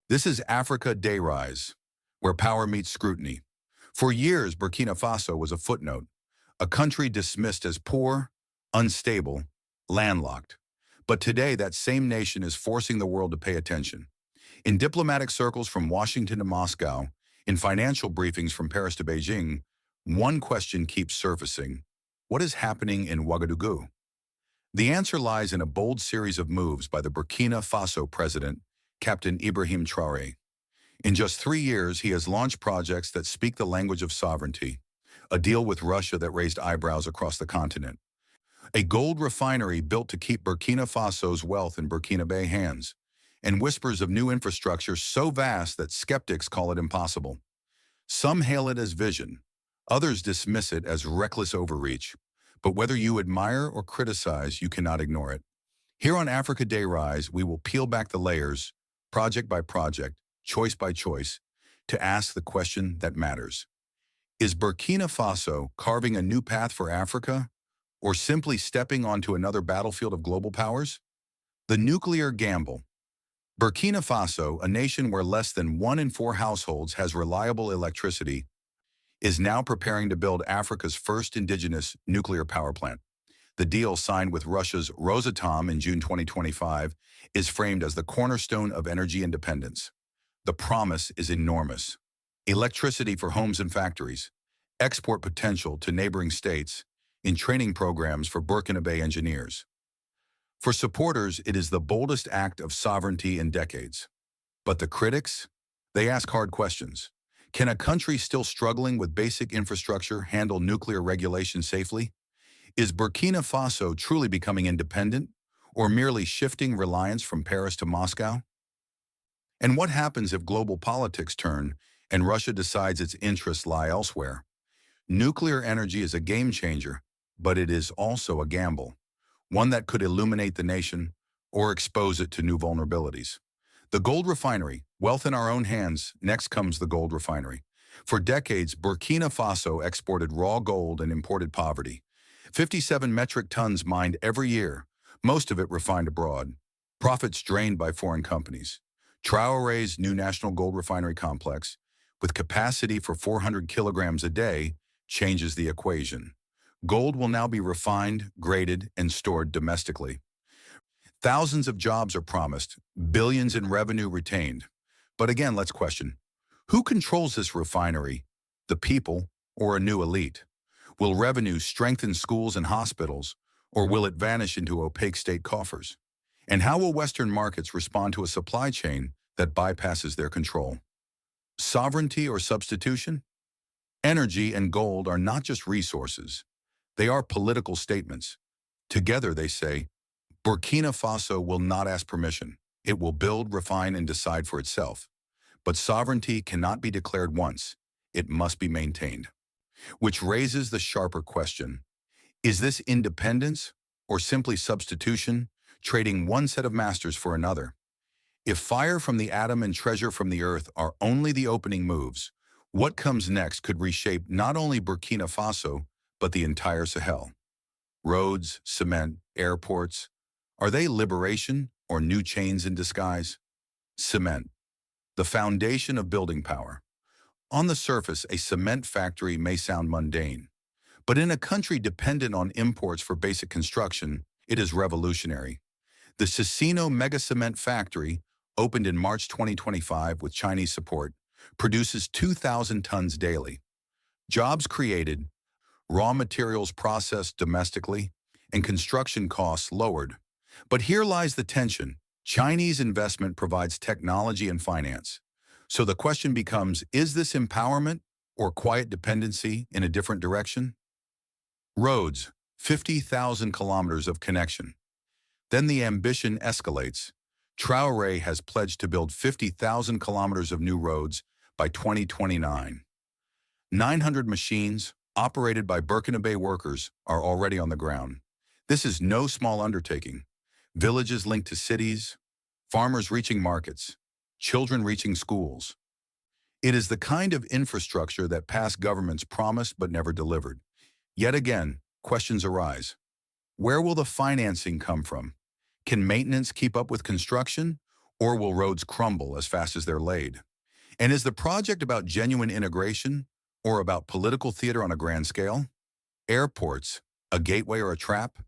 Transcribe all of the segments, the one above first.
This is Africa Day Rise, where power meets scrutiny. For years, Burkina Faso was a footnote, a country dismissed as poor, unstable, landlocked. But today, that same nation is forcing the world to pay attention. In diplomatic circles from Washington to Moscow, in financial briefings from Paris to Beijing, one question keeps surfacing. What is happening in Ouagadougou? The answer lies in a bold series of moves by the Burkina Faso president, Captain Ibrahim Traoré. In just 3 years, he has launched projects that speak the language of sovereignty, a deal with Russia that raised eyebrows across the continent, a gold refinery built to keep Burkina Faso's wealth in Burkinabè hands, and whispers of new infrastructure so vast that skeptics call it impossible. Some hail it as vision, others dismiss it as reckless overreach. But whether you admire or criticize, you cannot ignore it. Here on Africa Day Rise, we will peel back the layers, project by project, choice by choice, to ask the question that matters. Is Burkina Faso carving a new path for Africa, or simply stepping onto another battlefield of global powers? The nuclear gamble. Burkina Faso, a nation where less than 1 in 4 households has reliable electricity, is now preparing to build Africa's first indigenous nuclear power plant. The deal signed with Russia's Rosatom in June 2025 is framed as the cornerstone of energy independence. The promise is enormous. Electricity for homes and factories, export potential to neighboring states, in training programs for Burkinabè engineers. For supporters, it is the boldest act of sovereignty in decades. But the critics? They ask hard questions. Can a country still struggling with basic infrastructure handle nuclear regulation safely? Is Burkina Faso truly becoming independent, or merely shifting reliance from Paris to Moscow? And what happens if global politics turn and Russia decides its interests lie elsewhere? Nuclear energy is a game changer, but it is also a gamble, one that could illuminate the nation or expose it to new vulnerabilities. The gold refinery, wealth in our own hands, next comes the gold refinery. For decades, Burkina Faso exported raw gold and imported poverty. 57 metric tons mined every year, most of it refined abroad. Profits drained by foreign companies. Traoré's new national gold refinery complex, with capacity for 400 kilograms a day, changes the equation. Gold will now be refined, graded, and stored domestically. Thousands of jobs are promised, billions in revenue retained. But again, let's question, who controls this refinery? The people or a new elite? Will revenue strengthen schools and hospitals, or will it vanish into opaque state coffers? And how will Western markets respond to a supply chain that bypasses their control? Sovereignty or substitution? Energy and gold are not just resources. They are political statements. Together, they say, Burkina Faso will not ask permission. It will build, refine, and decide for itself. But sovereignty cannot be declared once. It must be maintained. Which raises the sharper question. Is this independence or simply substitution, trading one set of masters for another? If fire from the atom and treasure from the earth are only the opening moves, what comes next could reshape not only Burkina Faso, but the entire Sahel. Roads, cement, airports, are they liberation or new chains in disguise? Cement, the foundation of building power. On the surface, a cement factory may sound mundane, but in a country dependent on imports for basic construction, it is revolutionary. The Sisino Mega Cement Factory, opened in March 2025 with Chinese support, produces 2,000 tons daily. Jobs created, raw materials processed domestically, and construction costs lowered. But here lies the tension. Chinese investment provides technology and finance. So the question becomes, is this empowerment or quiet dependency in a different direction? Roads, 50,000 kilometers of connection. Then the ambition escalates. Traoré has pledged to build 50,000 kilometers of new roads by 2029. 900 machines, operated by Burkinabè workers, are already on the ground. This is no small undertaking. Villages linked to cities, farmers reaching markets, children reaching schools. It is the kind of infrastructure that past governments promised but never delivered. Yet again, questions arise. Where will the financing come from? Can maintenance keep up with construction? Or will roads crumble as fast as they're laid? And is the project about genuine integration or about political theater on a grand scale? Airports, a gateway or a trap?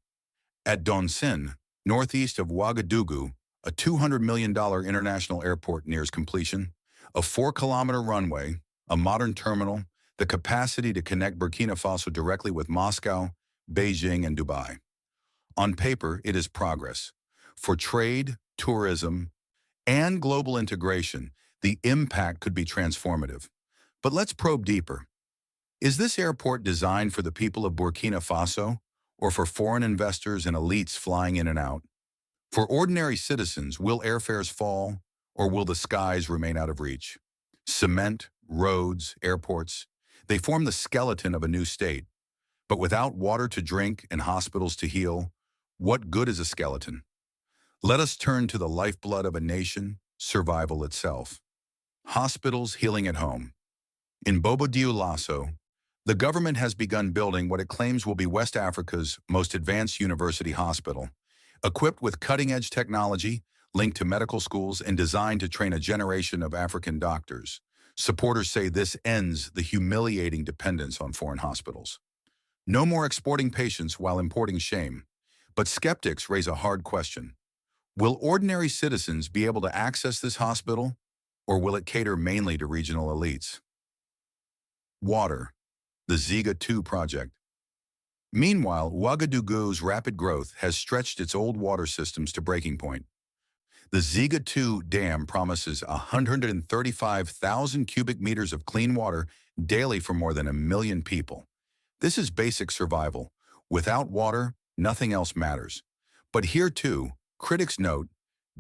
At Donsin, northeast of Ouagadougou, a $200 million international airport nears completion, a 4-kilometer runway, a modern terminal, the capacity to connect Burkina Faso directly with Moscow, Beijing, and Dubai. On paper, it is progress. For trade, tourism, and global integration, the impact could be transformative. But let's probe deeper. Is this airport designed for the people of Burkina Faso, or for foreign investors and elites flying in and out? For ordinary citizens, will airfares fall, or will the skies remain out of reach? Cement, roads, airports, they form the skeleton of a new state. But without water to drink and hospitals to heal, what good is a skeleton? Let us turn to the lifeblood of a nation, survival itself. Hospitals healing at home. In Bobo-Dioulasso, the government has begun building what it claims will be West Africa's most advanced university hospital, equipped with cutting-edge technology, linked to medical schools, and designed to train a generation of African doctors. Supporters say this ends the humiliating dependence on foreign hospitals. No more exporting patients while importing shame. But skeptics raise a hard question. Will ordinary citizens be able to access this hospital, or will it cater mainly to regional elites? Water, the Ziga 2 project. Meanwhile, Ouagadougou's rapid growth has stretched its old water systems to breaking point. The Ziga 2 dam promises 135,000 cubic meters of clean water daily for more than 1 million people. This is basic survival. Without water, nothing else matters. But here too, critics note,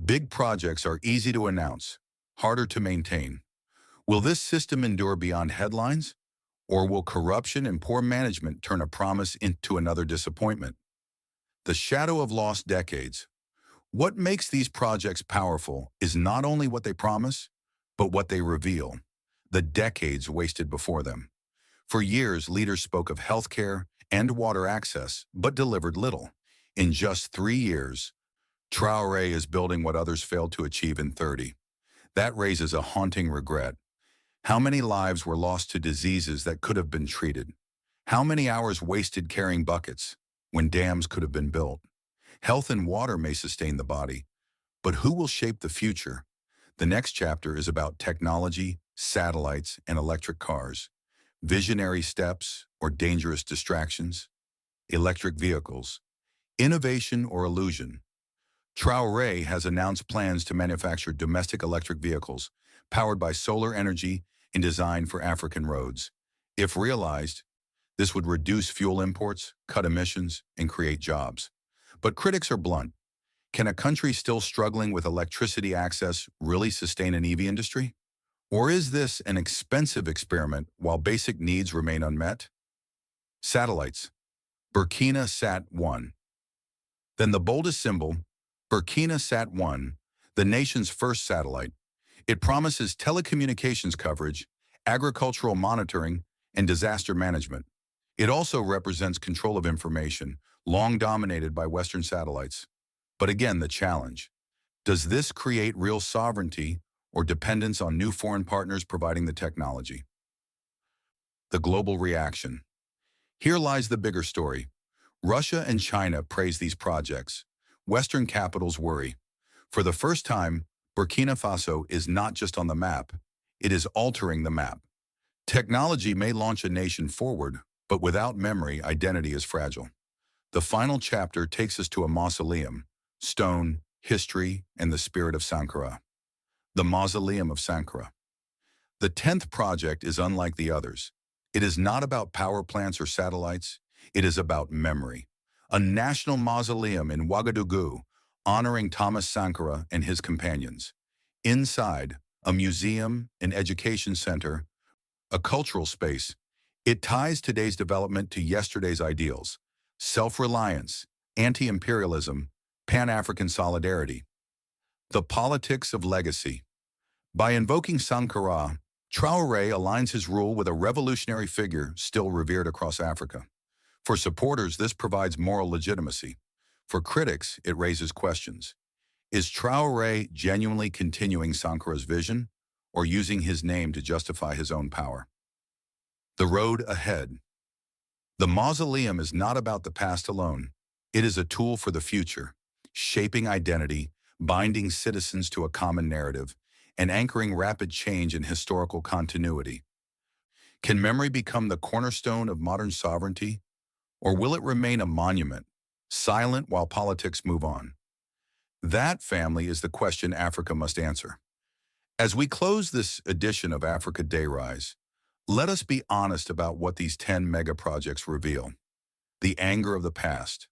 big projects are easy to announce, harder to maintain. Will this system endure beyond headlines? Or will corruption and poor management turn a promise into another disappointment? The shadow of lost decades. What makes these projects powerful is not only what they promise, but what they reveal, the decades wasted before them. For years, leaders spoke of healthcare and water access, but delivered little. In just 3 years, Traoré is building what others failed to achieve in 30. That raises a haunting regret. How many lives were lost to diseases that could have been treated? How many hours wasted carrying buckets when dams could have been built? Health and water may sustain the body, but who will shape the future? The next chapter is about technology, satellites, and electric cars. Visionary steps or dangerous distractions? Electric vehicles. Innovation or illusion? Traoré has announced plans to manufacture domestic electric vehicles powered by solar energy and designed for African roads. If realized, this would reduce fuel imports, cut emissions, and create jobs. But critics are blunt. Can a country still struggling with electricity access really sustain an EV industry? Or is this an expensive experiment while basic needs remain unmet? Satellites. Burkina Sat-1. Then the boldest symbol, Burkina Sat-1, the nation's first satellite. It promises telecommunications coverage, agricultural monitoring, and disaster management. It also represents control of information, long dominated by Western satellites. But again, the challenge. Does this create real sovereignty or dependence on new foreign partners providing the technology? The global reaction. Here lies the bigger story. Russia and China praise these projects. Western capitals worry. For the first time, Burkina Faso is not just on the map, it is altering the map. Technology may launch a nation forward, but without memory, identity is fragile. The final chapter takes us to a mausoleum, stone, history, and the spirit of Sankara. The Mausoleum of Sankara. The 10th project is unlike the others. It is not about power plants or satellites. It is about memory. A national mausoleum in Ouagadougou, honoring Thomas Sankara and his companions. Inside, a museum, an education center, a cultural space. It ties today's development to yesterday's ideals. Self-reliance, anti-imperialism, Pan-African solidarity. The politics of legacy. By invoking Sankara, Traoré aligns his rule with a revolutionary figure still revered across Africa. For supporters, this provides moral legitimacy. For critics, it raises questions. Is Traoré genuinely continuing Sankara's vision or using his name to justify his own power? The road ahead. The mausoleum is not about the past alone. It is a tool for the future, shaping identity, binding citizens to a common narrative, and anchoring rapid change in historical continuity. Can memory become the cornerstone of modern sovereignty, or will it remain a monument, silent while politics move on? That, family, is the question Africa must answer. As we close this edition of Africa Day Rise, let us be honest about what these 10 mega projects reveal. The anger of the past.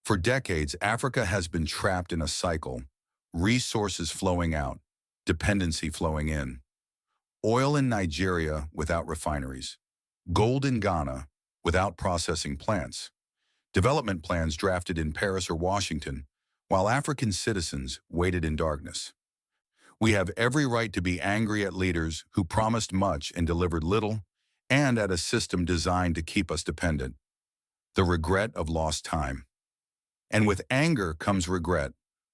For decades, Africa has been trapped in a cycle, resources flowing out, dependency flowing in. Oil in Nigeria without refineries. Gold in Ghana without processing plants. Development plans drafted in Paris or Washington, while African citizens waited in darkness. We have every right to be angry at leaders who promised much and delivered little, and at a system designed to keep us dependent. The regret of lost time. And with anger comes regret.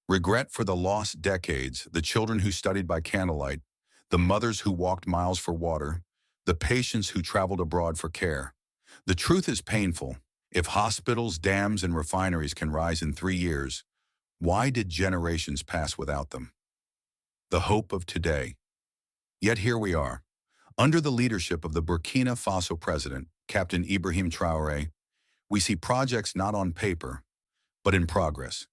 Regret for the lost decades, the children who studied by candlelight, the mothers who walked miles for water, the patients who traveled abroad for care. The truth is painful. If hospitals, dams, and refineries can rise in 3 years, why did generations pass without them? The hope of today. Yet here we are. Under the leadership of the Burkina Faso president, Captain Ibrahim Traoré, we see projects not on paper, but in progress.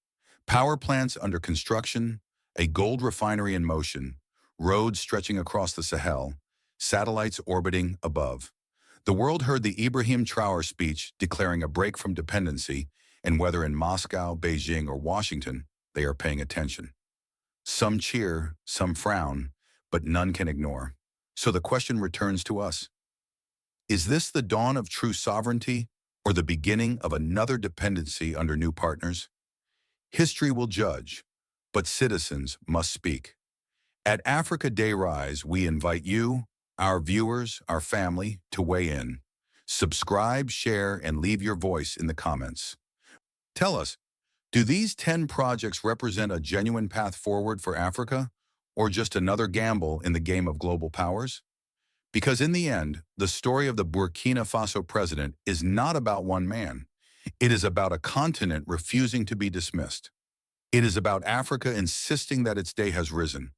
Power plants under construction, a gold refinery in motion, roads stretching across the Sahel, satellites orbiting above. The world heard the Ibrahim Traoré speech declaring a break from dependency, and whether in Moscow, Beijing, or Washington, they are paying attention. Some cheer, some frown, but none can ignore. So the question returns to us. Is this the dawn of true sovereignty or the beginning of another dependency under new partners? History will judge, but citizens must speak. At Africa Day Rise, we invite you, our viewers, our family, to weigh in. Subscribe, share, and leave your voice in the comments. Tell us, do these 10 projects represent a genuine path forward for Africa, or just another gamble in the game of global powers? Because in the end, the story of the Burkina Faso president is not about one man. It is about a continent refusing to be dismissed. It is about Africa insisting that its day has risen,